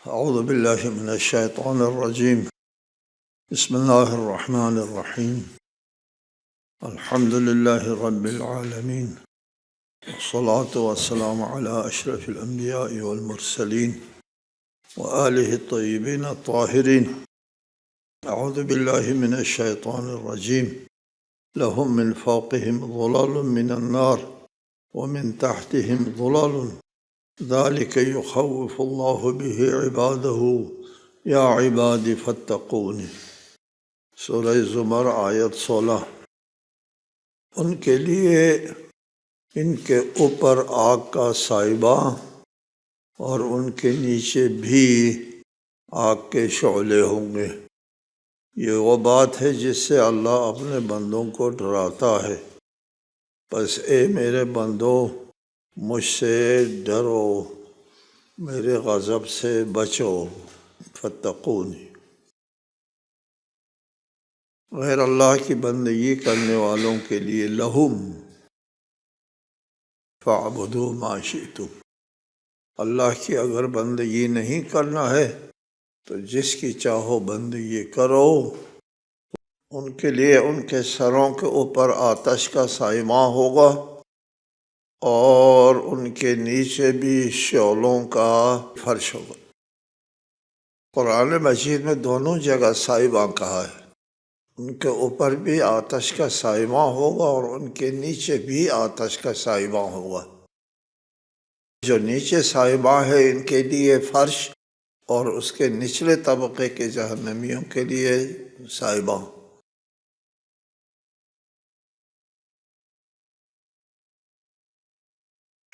اعوذ باللہ من الشیطان الرجیم بسم اللہ الرحمن الرحیم الحمد للہ رب العالمین والصلاة والسلام علی اشرف الانبیاء والمرسلین وآلہ الطیبین الطاہرین اعوذ باللہ من الشیطان الرجیم لهم من فوقهم ظلال من النار ومن تحتهم ظلال ذلك يخوف الله به عباده یا عباد فاتقون۔ سورہ زمر آیت 16۔ ان کے لیے ان کے اوپر آگ کا سائبہ اور ان کے نیچے بھی آگ کے شعلے ہوں گے۔ یہ وہ بات ہے جس سے اللہ اپنے بندوں کو ڈراتا ہے۔ بس اے میرے بندو، مجھ سے ڈرو، میرے غضب سے بچو، فتقونی۔ غیر اللہ کی بندگی کرنے والوں کے لیے لہم فاعبدوا ما شئتم، اللہ کی اگر بندگی نہیں کرنا ہے تو جس کی چاہو بندگی کرو۔ ان کے لیے ان کے سروں کے اوپر آتش کا سائمہ ہوگا اور ان کے نیچے بھی شعلوں کا فرش ہوگا۔ قرآن مجید میں دونوں جگہ سائبہ کہا ہے۔ ان کے اوپر بھی آتش کا سائبہ ہوگا اور ان کے نیچے بھی آتش کا سائبہ ہوگا۔ جو نیچے سائبہ ہے ان کے لیے فرش اور اس کے نچلے طبقے کے جہنمیوں کے لیے سائبہ۔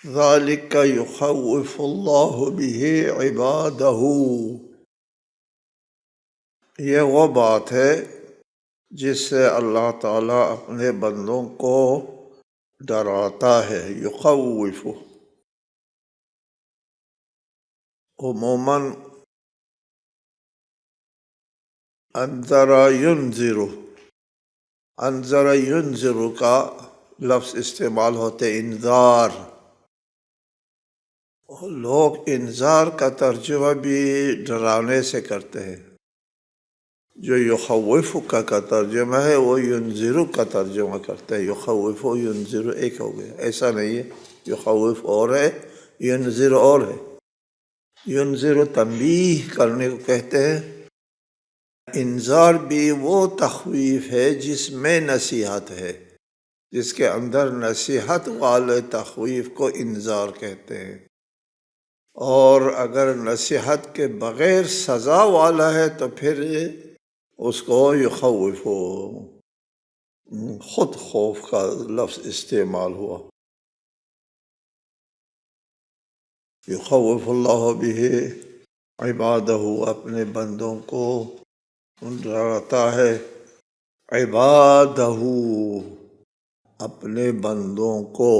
ذالک یخوف اللہ بہ عبادہ، یہ وہ بات ہے جس سے اللہ تعالیٰ اپنے بندوں کو ڈراتا ہے۔ یخوف عموماً انذر ینذر، انذر ینذر کا لفظ استعمال ہوتے انذار۔ لوگ انذار کا ترجمہ بھی ڈرانے سے کرتے ہیں۔ جو یخوف کا ترجمہ ہے وہ ینذر کا ترجمہ کرتے ہیں۔ یخوف و ینذر ایک ہو گیا، ایسا نہیں ہے۔ یخوف اور ہے، ینذر اور ہے۔ ینذر تنبیہ کرنے کو کہتے ہیں۔ انذار بھی وہ تخویف ہے جس میں نصیحت ہے، جس کے اندر نصیحت والے تخویف کو انذار کہتے ہیں۔ اور اگر نصیحت کے بغیر سزا والا ہے تو پھر اس کو یخوف، خود خوف کا لفظ استعمال ہوا۔ یخوف اللہ بہ عبادہ، اپنے بندوں کو ڈراتا ہے۔ عبادہ، اپنے بندوں کو۔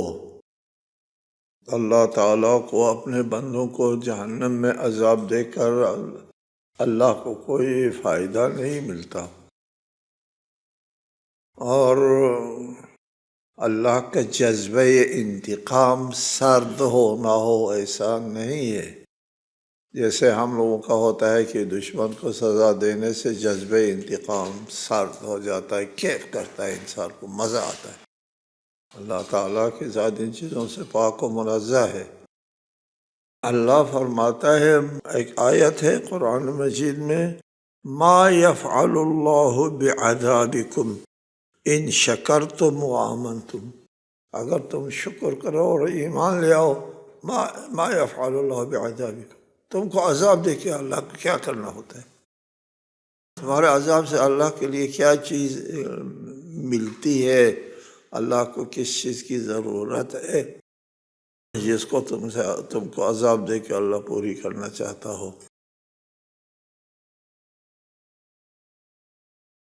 اللہ تعالیٰ کو اپنے بندوں کو جہنم میں عذاب دے کر اللہ کو کوئی فائدہ نہیں ملتا، اور اللہ کا جذبہ انتقام سرد ہو نہ ہو ایسا نہیں ہے۔ جیسے ہم لوگوں کا ہوتا ہے کہ دشمن کو سزا دینے سے جذبہ انتقام سرد ہو جاتا ہے، کیف کرتا ہے، انسان کو مزہ آتا ہے۔ اللہ تعالیٰ کی ذات ان چیزوں سے پاک و منزہ ہے۔ اللہ فرماتا ہے، ایک آیت ہے قرآن مجید میں، ما یفعل اللہ بعذابکم ان شکرتم وآمنتم، اگر تم شکر کرو اور ایمان لے آؤ، ما یفعل اللہ بعذابکم، تم کو عذاب دے کے اللہ کو کیا کرنا ہوتا ہے؟ تمہارے عذاب سے اللہ کے لیے کیا چیز ملتی ہے؟ اللہ کو کس چیز کی ضرورت ہے جس کو تم کو عذاب دے کے اللہ پوری کرنا چاہتا ہو؟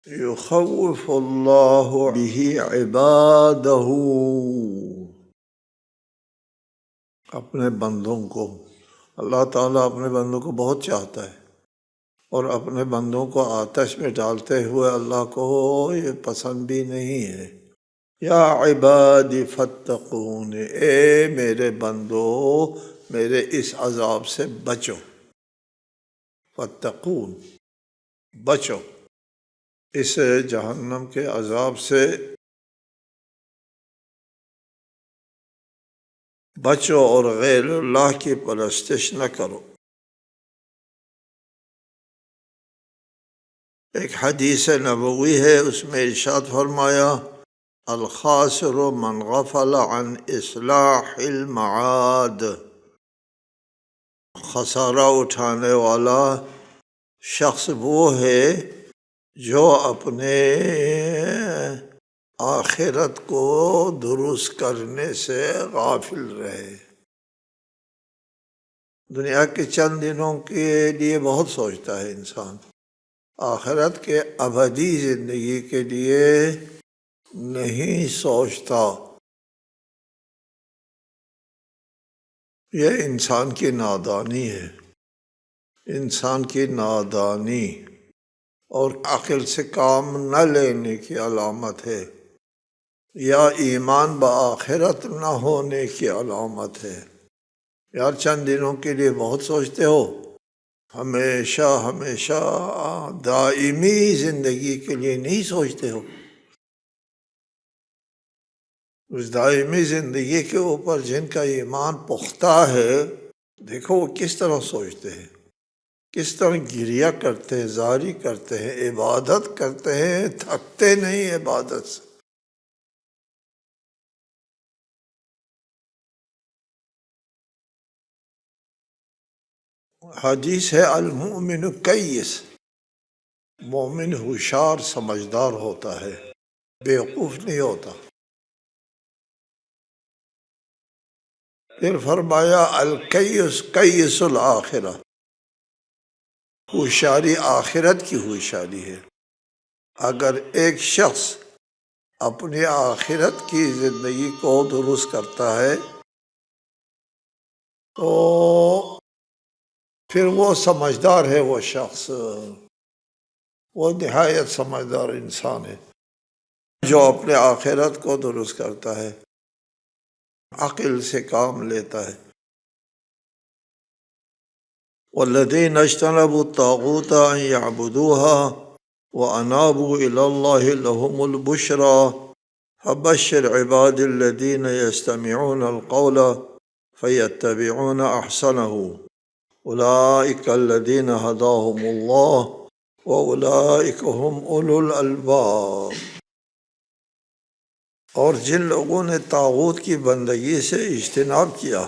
یخوف اللہ بہ عبادہ، اپنے بندوں کو۔ اللہ تعالیٰ اپنے بندوں کو بہت چاہتا ہے، اور اپنے بندوں کو آتش میں ڈالتے ہوئے اللہ کو یہ پسند بھی نہیں ہے۔ یا عباد فاتقون، اے میرے بندو میرے اس عذاب سے بچو۔ فاتقون، بچو اس جہنم کے عذاب سے، بچو اور غیر اللہ کی پرستش نہ کرو۔ ایک حدیث نبوی ہے، اس میں ارشاد فرمایا الخاسر من غفل عن اصلاح المعاد، خسارہ اٹھانے والا شخص وہ ہے جو اپنے آخرت کو درست کرنے سے غافل رہے۔ دنیا کے چند دنوں کے لیے بہت سوچتا ہے انسان، آخرت کے ابدی زندگی کے لیے نہیں سوچتا۔ یہ انسان کی نادانی ہے، انسان کی نادانی اور عقل سے کام نہ لینے کی علامت ہے، یا ایمان بآخرت نہ ہونے کی علامت ہے۔ یار چند دنوں کے لیے بہت سوچتے ہو، ہمیشہ ہمیشہ دائمی زندگی کے لیے نہیں سوچتے ہو۔ اس دائمی زندگی کے اوپر جن کا ایمان پختہ ہے، دیکھو وہ کس طرح سوچتے ہیں، کس طرح گریہ کرتے ہیں، زاری کرتے ہیں، عبادت کرتے ہیں، تھکتے نہیں عبادت سے۔ حدیث ہے المؤمن کیس، مومن ہوشیار سمجھدار ہوتا ہے، بیوقوف نہیں ہوتا۔ پھر فرمایا الکیس کیس الآخرہ، ہوشیاری آخرت کی ہوشیاری ہے۔ اگر ایک شخص اپنی آخرت کی زندگی کو درست کرتا ہے تو پھر وہ سمجھدار ہے، وہ شخص وہ نہایت سمجھدار انسان ہے جو اپنے آخرت کو درست کرتا ہے، عقل سے کام لیتا ہے۔ والذین اجتنبوا الطاغوت ان یعبدوها وانابوا الی اللہ لهم البشری فبشر عباد الذین یستمعون القول فیتبعون احسنہ اولئک الذین ہداہم اللہ واولئک هم اولو الالباب۔ اور جن لوگوں نے طاغوت کی بندگی سے اجتناب کیا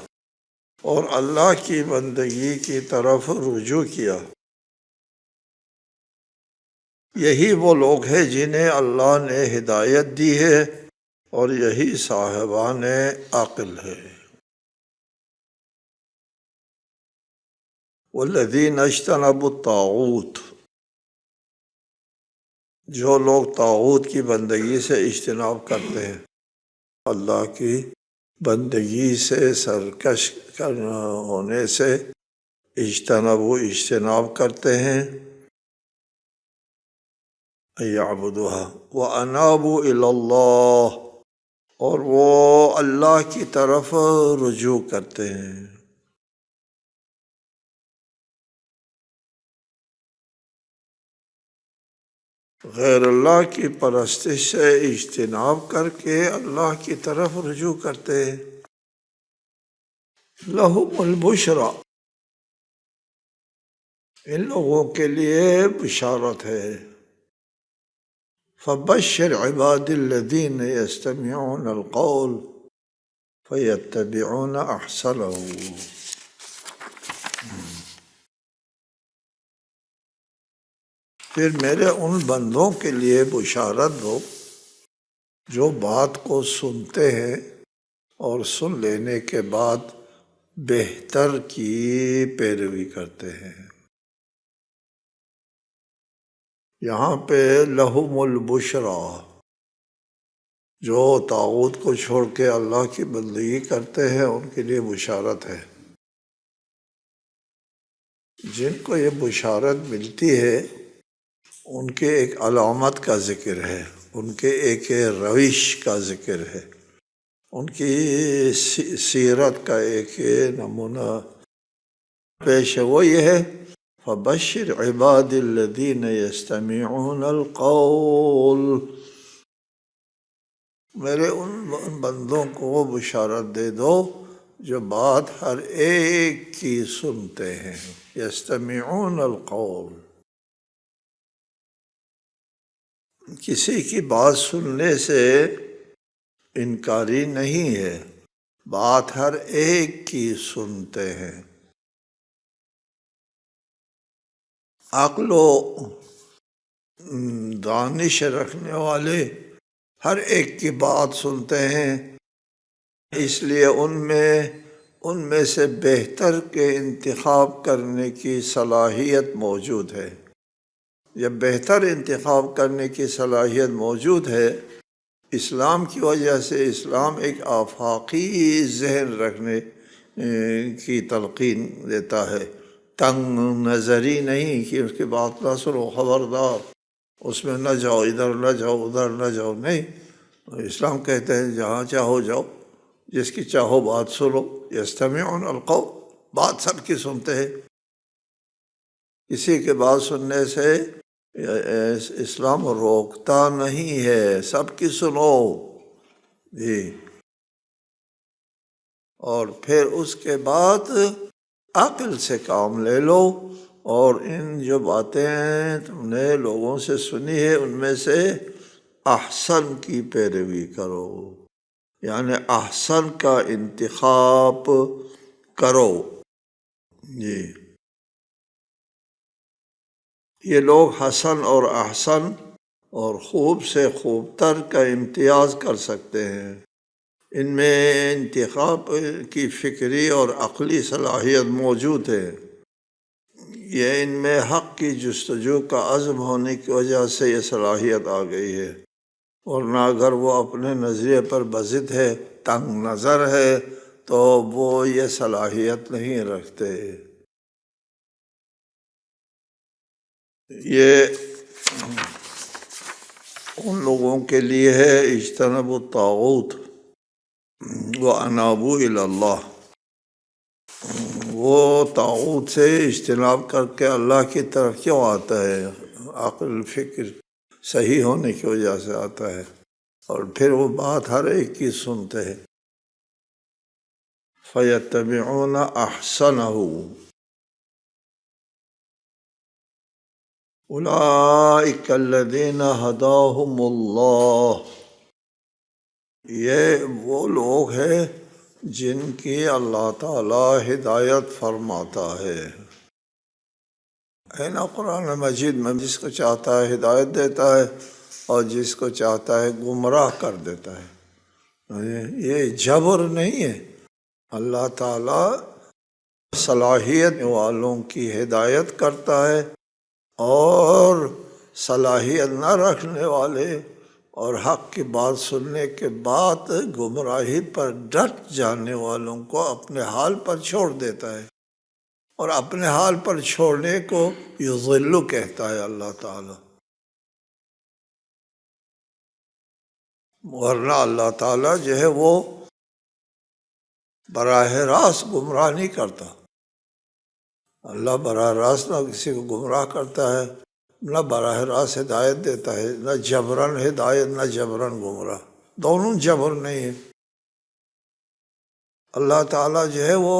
اور اللہ کی بندگی کی طرف رجوع کیا، یہی وہ لوگ ہیں جنہیں اللہ نے ہدایت دی ہے اور یہی صاحبان عقل ہے۔ والذین اجتنبوا الطاغوت، جو لوگ طاغوت کی بندگی سے اجتناب کرتے ہیں، اللہ کی بندگی سے سرکش ہونے سے اجتناب کرتے ہیں، یعبدوها وانابوا الی اللہ، اور وہ اللہ کی طرف رجوع کرتے ہیں۔ غیر اللہ کی پرستش سے اجتناب کر کے اللہ کی طرف رجوع کرتے ہیں۔ لہم البشری، ان لوگوں کے لیے بشارت ہے۔ فبشر عباد الذین یستمعون القول فیتبعون احسنہ، پھر میرے ان بندوں کے لیے بشارت دو جو بات کو سنتے ہیں اور سن لینے کے بعد بہتر کی پیروی کرتے ہیں۔ یہاں پہ لہم البشری، جو طاغوت کو چھوڑ کے اللہ کی بندگی کرتے ہیں ان کے لیے بشارت ہے۔ جن کو یہ بشارت ملتی ہے ان کے ایک علامت کا ذکر ہے، ان کے ایک روش کا ذکر ہے، ان کی سیرت کا ایک نمونہ پیش ہے۔ وہ یہ ہے فبشر عباد الذین یستمعون القول، میرے ان بندوں کو وہ بشارت دے دو جو بات ہر ایک کی سنتے ہیں. یستمعون القول، کسی کی بات سننے سے انکاری نہیں ہے، بات ہر ایک کی سنتے ہیں. عقل و دانش رکھنے والے ہر ایک کی بات سنتے ہیں، اس لیے ان میں سے بہتر کے انتخاب کرنے کی صلاحیت موجود ہے. جب بہتر انتخاب کرنے کی صلاحیت موجود ہے، اسلام کی وجہ سے اسلام ایک آفاقی ذہن رکھنے کی تلقین دیتا ہے، تنگ نظری نہیں کہ اس کی بات نہ سنو، خبردار اس میں نہ جاؤ، ادھر نہ جاؤ، ادھر نہ جاؤ. نہیں، اسلام کہتے ہیں جہاں چاہو جاؤ، جس کی چاہو بات سنو. یستمعون القول، بات سب کی سنتے ہیں. کسی کے بات سننے سے اسلام روکتا نہیں ہے، سب کی سنو جی. اور پھر اس کے بعد عقل سے کام لے لو، اور ان جو باتیں تم نے لوگوں سے سنی ہے ان میں سے احسن کی پیروی کرو، یعنی احسن کا انتخاب کرو جی. یہ لوگ حسن اور احسن اور خوب سے خوب تر کا امتیاز کر سکتے ہیں. ان میں انتخاب کی فکری اور عقلی صلاحیت موجود ہے. یہ ان میں حق کی جستجو کا عزم ہونے کی وجہ سے یہ صلاحیت آ گئی ہے، ورنہ اگر وہ اپنے نظریے پر بضد ہے، تنگ نظر ہے، تو وہ یہ صلاحیت نہیں رکھتے. یہ ان لوگوں کے لیے ہے اجتنبوا الطاغوت وانابوا الی اللہ، وہ طاغوت سے اجتناب کر کے اللہ کی طرف کیوں آتا ہے؟ عقل فکر صحیح ہونے کی وجہ سے آتا ہے، اور پھر وہ بات ہر ایک کی سنتے ہیں. فیتبعون احسنہ اولئک الذین ہداہم اللہ، یہ وہ لوگ ہیں جن کی اللہ تعالی ہدایت فرماتا ہے نا. قرآن مجید میں جس کو چاہتا ہے ہدایت دیتا ہے اور جس کو چاہتا ہے گمراہ کر دیتا ہے. یہ جبر نہیں ہے، اللہ تعالی صلاحیت والوں کی ہدایت کرتا ہے، اور صلاحیت نہ رکھنے والے اور حق کی بات سننے کے بعد گمراہی پر ڈٹ جانے والوں کو اپنے حال پر چھوڑ دیتا ہے. اور اپنے حال پر چھوڑنے کو یضل کہتا ہے اللہ تعالی، ورنہ اللہ تعالی جو ہے وہ براہ راست گمراہ نہیں کرتا. اللہ براہ راست نہ کسی کو گمراہ کرتا ہے، نہ براہ راست ہدایت دیتا ہے، نہ جبرن ہدایت نہ جبرن گمراہ، دونوں جبر نہیں ہے. اللہ تعالیٰ جو ہے وہ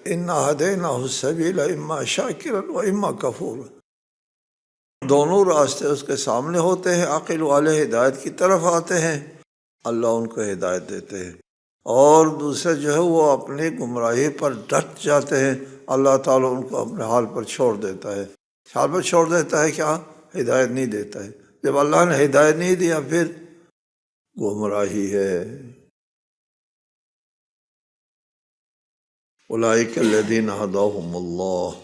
انا ہدیناہ السبیل اما شاکرا و اما کفورا، دونوں راستے اس کے سامنے ہوتے ہیں. عقل والے ہدایت کی طرف آتے ہیں، اللہ ان کو ہدایت دیتے ہیں، اور دوسرے جو ہے وہ اپنی گمراہی پر ڈٹ جاتے ہیں، اللہ تعالیٰ ان کو اپنے حال پر چھوڑ دیتا ہے. حال پر چھوڑ دیتا ہے کیا؟ ہدایت نہیں دیتا ہے. جب اللہ نے ہدایت نہیں دیا پھر گمراہی ہے. اولئک الذین ہداہم اللہ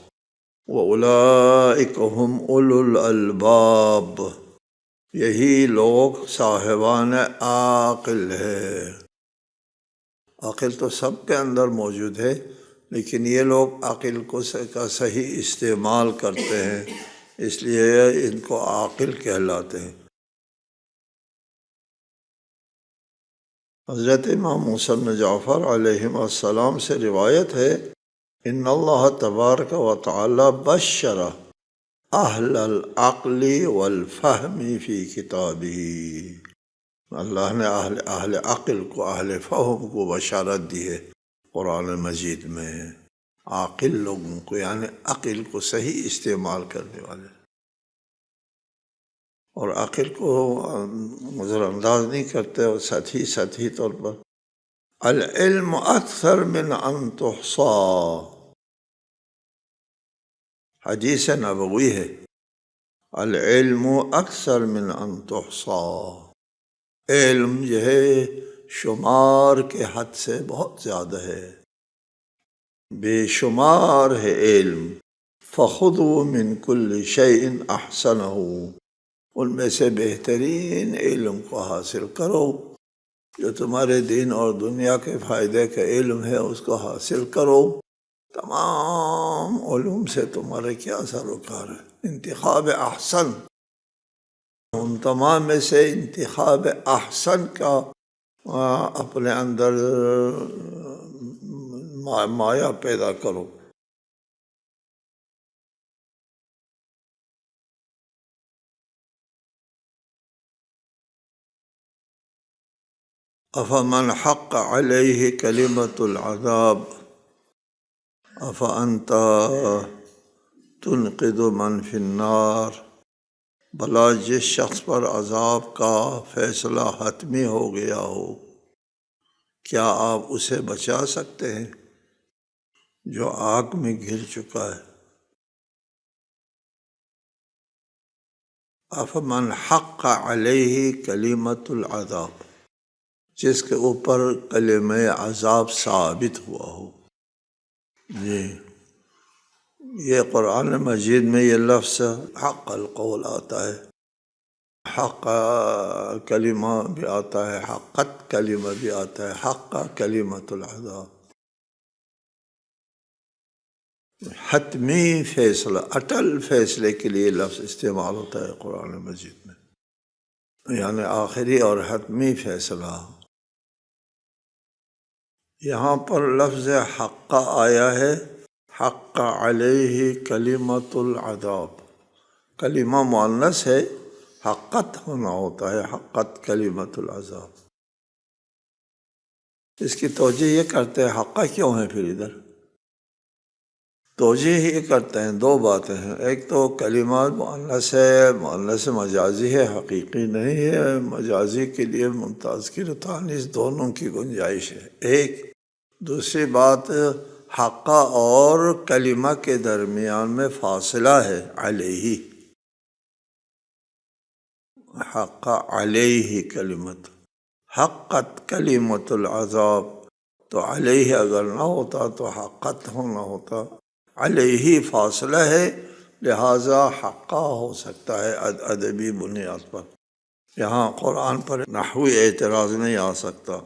واولئک ھم اولو الالباب، یہی لوگ صاحبان عقل ہے. عقل تو سب کے اندر موجود ہے، لیکن یہ لوگ عقل کا صحیح استعمال کرتے ہیں، اس لیے ان کو عاقل کہلاتے ہیں. حضرت امام موسیٰ بن جعفر علیہ السلام سے روایت ہے ان اللہ تبارک و تعالی بشر اہل العقل والفہم فی کتابہ، اللہ نے اہل عقل کو، اہل فہم کو بشارت دی ہے قرآن مجید میں، عاقل لوگوں کو، یعنی عقل کو صحیح استعمال کرنے والے، اور عقل کو نظر انداز نہیں کرتے، اور سطحی طور پر العلم اکثر من ان تحصى، حدیث نبوی ہے، العلم اکثر من ان تحصى، علم جو ہے شمار کے حد سے بہت زیادہ ہے، بے شمار ہے علم، فخذوا من كل شيء احسنہ، ان میں سے بہترین علم کو حاصل کرو، جو تمہارے دین اور دنیا کے فائدے کا علم ہے اس کو حاصل کرو، تمام علوم سے تمہارے کیا سروکار ہے، انتخاب احسن، ان تمام میں سے انتخاب احسن کا اپنے اندر مایا پیدا کرو۔ افمن حق علیہ کلمۃ العذاب افانت تنقذ من فی النار، بھلا جس شخص پر عذاب کا فیصلہ حتمی ہو گیا ہو، کیا آپ اسے بچا سکتے ہیں جو آگ میں گر چکا ہے؟ افمن حق علیہ کلمۃ العذاب، جس کے اوپر کلمہ عذاب ثابت ہوا ہو۔ جی، یہ قرآن مجید میں یہ لفظ حق القول آتا ہے، حق کلمہ بھی آتا ہے، حقت کلمہ بھی آتا ہے، حق کلمۃ العذاب، حتمی فیصلہ، اٹل فیصلے کے لیے لفظ استعمال ہوتا ہے قرآن مجید میں، یعنی آخری اور حتمی فیصلہ۔ یہاں پر لفظ حق آیا ہے، حق علیہ کلمۃ العذاب، کلمہ مؤنث ہے، حقت ہونا ہوتا ہے، حقت کلمۃ العذاب۔ اس کی توجہ یہ کرتے ہیں حقہ کیوں ہے، پھر ادھر توجہ یہ کرتے ہیں، دو باتیں ہیں، ایک تو کلمات مؤنث ہے، مؤنث مجازی ہے، حقیقی نہیں ہے، مجازی کے لیے تذکیر و تانیث دونوں کی گنجائش ہے ایک، دوسری بات حقہ اور کلمہ کے درمیان میں فاصلہ ہے، علیہ، حق علیہ کلمت، حقت کلمت العذاب، تو علیہ اگر نہ ہوتا تو حقت ہونا ہوتا، علیہ فاصلہ ہے، لہٰذا حقہ ہو سکتا ہے ادبی بنیاد پر، یہاں قرآن پر نحوی اعتراض نہیں آ سکتا۔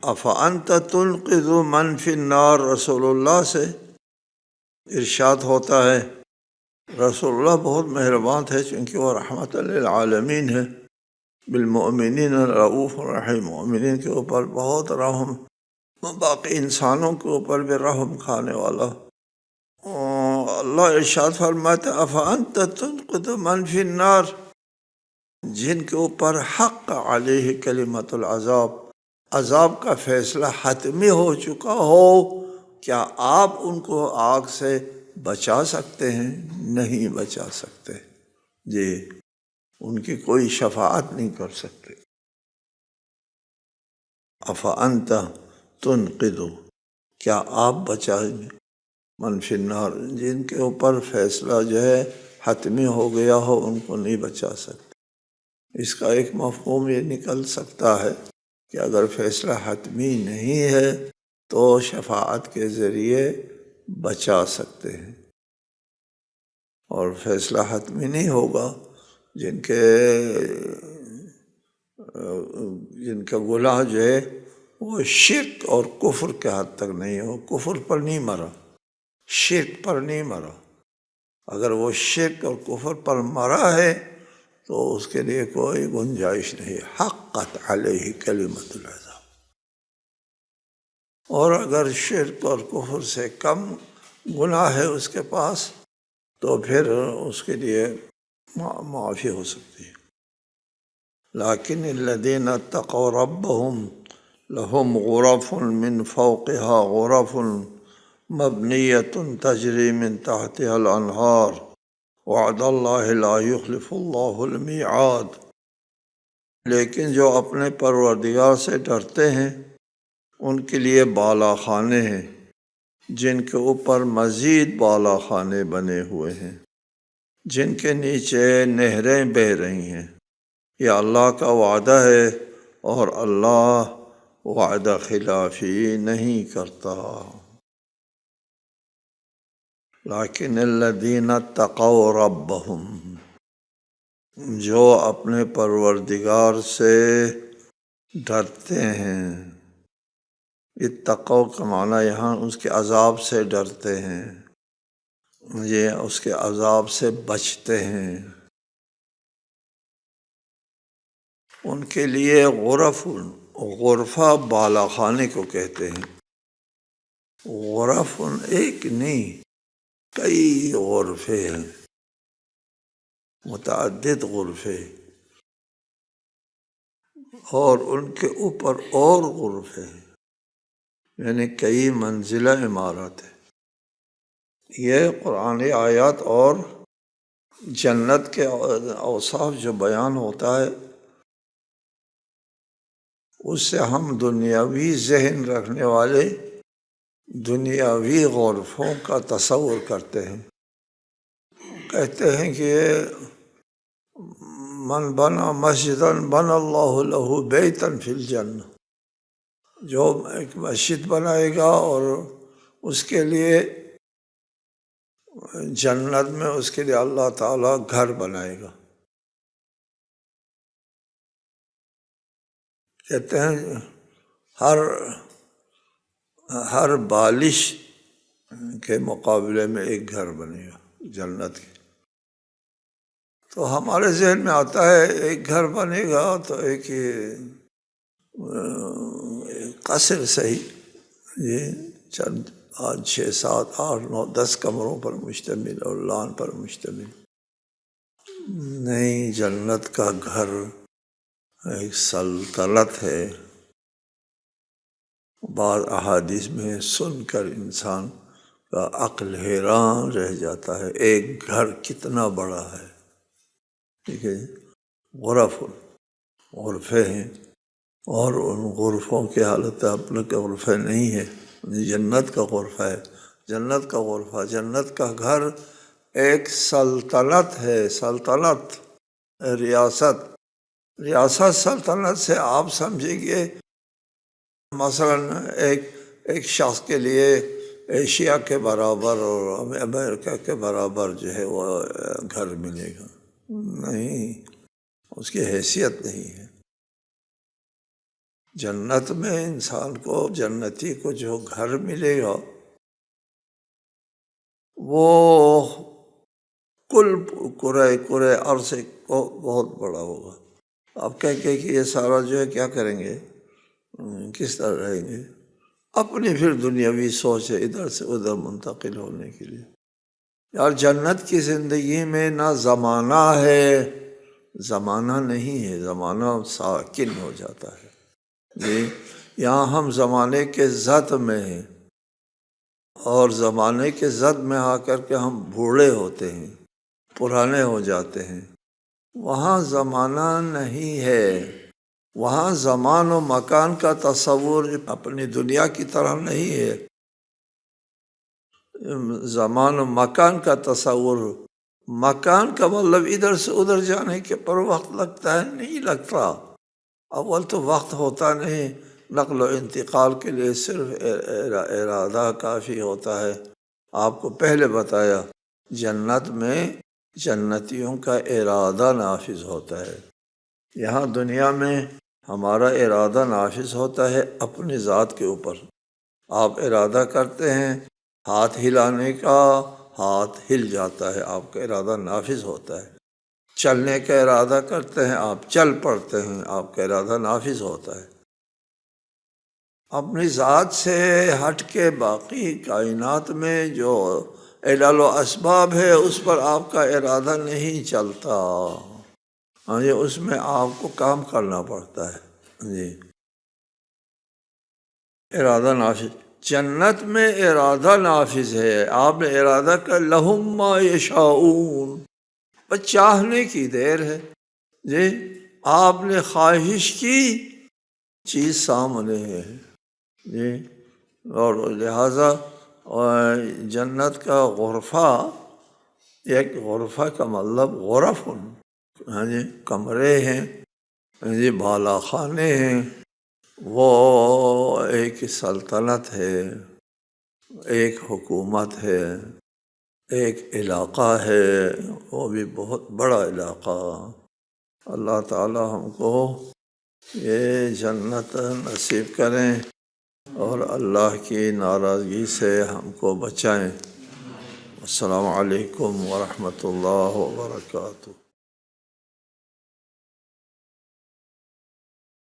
افانت تنقذ من فی النار، رسول اللہ سے ارشاد ہوتا ہے، رسول اللہ بہت مہربان تھے چونکہ وہ رحمت للعالمین ہے، بالمؤمنین رؤوف الرحیم، مؤمنین کے اوپر بہت رحم، باقی انسانوں کے اوپر بھی رحم کھانے والا۔ اللہ ارشاد فرماتے افانت تنقذ من فی النار، جن کے اوپر حق علیہ کلمۃ العذاب، عذاب کا فیصلہ حتمی ہو چکا ہو، کیا آپ ان کو آگ سے بچا سکتے ہیں؟ نہیں بچا سکتے، جی، ان کی کوئی شفاعت نہیں کر سکتے۔ افانت تنقذ، کیا آپ بچائیں گے، من فی النار، جن کے اوپر فیصلہ جو ہے حتمی ہو گیا ہو، ان کو نہیں بچا سکتے۔ اس کا ایک مفہوم یہ نکل سکتا ہے کہ اگر فیصلہ حتمی نہیں ہے تو شفاعت کے ذریعے بچا سکتے ہیں، اور فیصلہ حتمی نہیں ہوگا، جن کا گناہ جو ہے وہ شرک اور کفر کے حد تک نہیں ہو، کفر پر نہیں مرا، شرک پر نہیں مرا، اگر وہ شرک اور کفر پر مرا ہے تو اس کے لیے کوئی گنجائش نہیں، حقت علیہ کلمۃ العذاب۔ اور اگر شرک اور کفر سے کم گناہ ہے اس کے پاس تو پھر اس کے لیے معافی ہو سکتی ہے۔ لیکن الذین اتقوا ربهم لهم غرف من فوقها غرف مبنیۃ تجری من تحتها الانہار وعد اللہ لا یخلف اللہ المیعاد۔ لیکن جو اپنے پروردگار سے ڈرتے ہیں ان کے لیے بالا خانے ہیں جن کے اوپر مزید بالا خانے بنے ہوئے ہیں، جن کے نیچے نہریں بہہ رہی ہیں۔ یہ اللہ کا وعدہ ہے اور اللہ وعدہ خلافی نہیں کرتا۔ لیکن الذین اتقوا ربهم، جو اپنے پروردگار سے ڈرتے ہیں۔ اتقوا کا معنی یہاں اس کے عذاب سے ڈرتے ہیں، یہ اس کے عذاب سے بچتے ہیں۔ ان کے لیے غرفہ بالا خانے کو کہتے ہیں۔ غرف ایک نہیں، کئی غرفے ہیں، متعدد غرفے، اور ان کے اوپر اور غرفے ہیں، یعنی کئی منزلہ عمارت ہے۔ یہ قرآنی آیات اور جنت کے اوصاف جو بیان ہوتا ہے اس سے ہم دنیاوی ذہن رکھنے والے دنیاوی غرفوں کا تصور کرتے ہیں۔ کہتے ہیں کہ من بنا مسجدا بنا اللہ لہ بیتا فی الجنہ، جو ایک مسجد بنائے گا اور اس کے لیے جنت میں اس کے لیے اللہ تعالیٰ گھر بنائے گا۔ کہتے ہیں ہر بالش کے مقابلے میں ایک گھر بنے گا جنت کے۔ تو ہمارے ذہن میں آتا ہے ایک گھر بنے گا تو ایک قصر صحیح، یہ چند 6 7 8 9 10 کمروں پر مشتمل اور لان پر مشتمل۔ نہیں، جنت کا گھر ایک سلطنت ہے۔ بعض احادیث میں سن کر انسان کا عقل حیران رہ جاتا ہے، ایک گھر کتنا بڑا ہے۔ ٹھیک ہے، غرفے ہیں، اور ان غرفوں کی حالت اپنے کے غرفے نہیں ہے، جنت کا غرفہ ہے۔ جنت کا غرفہ، جنت کا گھر ایک سلطنت ہے، سلطنت، ریاست سلطنت سے آپ سمجھیں گے مثلا ایک شخص کے لیے ایشیا کے برابر اور امریکہ کے برابر جو ہے وہ گھر ملے گا، نہیں، اس کی حیثیت نہیں ہے۔ جنت میں انسان کو، جنتی کو جو گھر ملے گا وہ کل کرۂ عرض کو بہت بڑا ہوگا۔ آپ کہیں کہ یہ سارا جو ہے کیا کریں گے، کس طرح رہیں گے؟ اپنی پھر دنیاوی سوچ ہے ادھر سے ادھر منتقل ہونے کے لیے۔ یار جنت کی زندگی میں نہ زمانہ ہے، زمانہ نہیں ہے، زمانہ ساکن ہو جاتا ہے۔ جی، یہاں ہم زمانے کے زد میں ہیں، اور زمانے کے زد میں آ کر کے ہم بوڑھے ہوتے ہیں، پرانے ہو جاتے ہیں۔ وہاں زمانہ نہیں ہے، وہاں زمان و مکان کا تصور اپنی دنیا کی طرح نہیں ہے۔ زمان و مکان کا تصور، مکان کا مطلب ادھر سے ادھر جانے کے پر وقت لگتا ہے، نہیں لگتا۔ اول تو وقت ہوتا نہیں، نقل و انتقال کے لیے صرف ارادہ کافی ہوتا ہے۔ آپ کو پہلے بتایا جنت میں جنتیوں کا ارادہ نافذ ہوتا ہے۔ یہاں دنیا میں ہمارا ارادہ نافذ ہوتا ہے اپنی ذات کے اوپر۔ آپ ارادہ کرتے ہیں ہاتھ ہلانے کا، ہاتھ ہل جاتا ہے، آپ کا ارادہ نافذ ہوتا ہے۔ چلنے کا ارادہ کرتے ہیں، آپ چل پڑتے ہیں، آپ کا ارادہ نافذ ہوتا ہے۔ اپنی ذات سے ہٹ کے باقی کائنات میں جو علل و اسباب ہے اس پر آپ کا ارادہ نہیں چلتا. ہاں جی، اس میں آپ کو کام کرنا پڑتا ہے. جی، ارادہ نافذ. جنت میں ارادہ نافذ ہے. آپ نے ارادہ کر لہم ما یشاؤون، بس چاہنے کی دیر ہے. جی، آپ نے خواہش کی، چیز سامنے ہے. جی، اور لہذا جنت کا غرفہ، ایک غرفہ کا مطلب غرف، ہاں جی، کمرے ہیں، ہاں جی، بالا خانے ہیں. وہ ایک سلطنت ہے، ایک حکومت ہے، ایک علاقہ ہے، وہ بھی بہت بڑا علاقہ. اللہ تعالی ہم کو یہ جنت نصیب کریں اور اللہ کی ناراضگی سے ہم کو بچائیں. السلام علیکم ورحمۃ اللہ وبرکاتہ.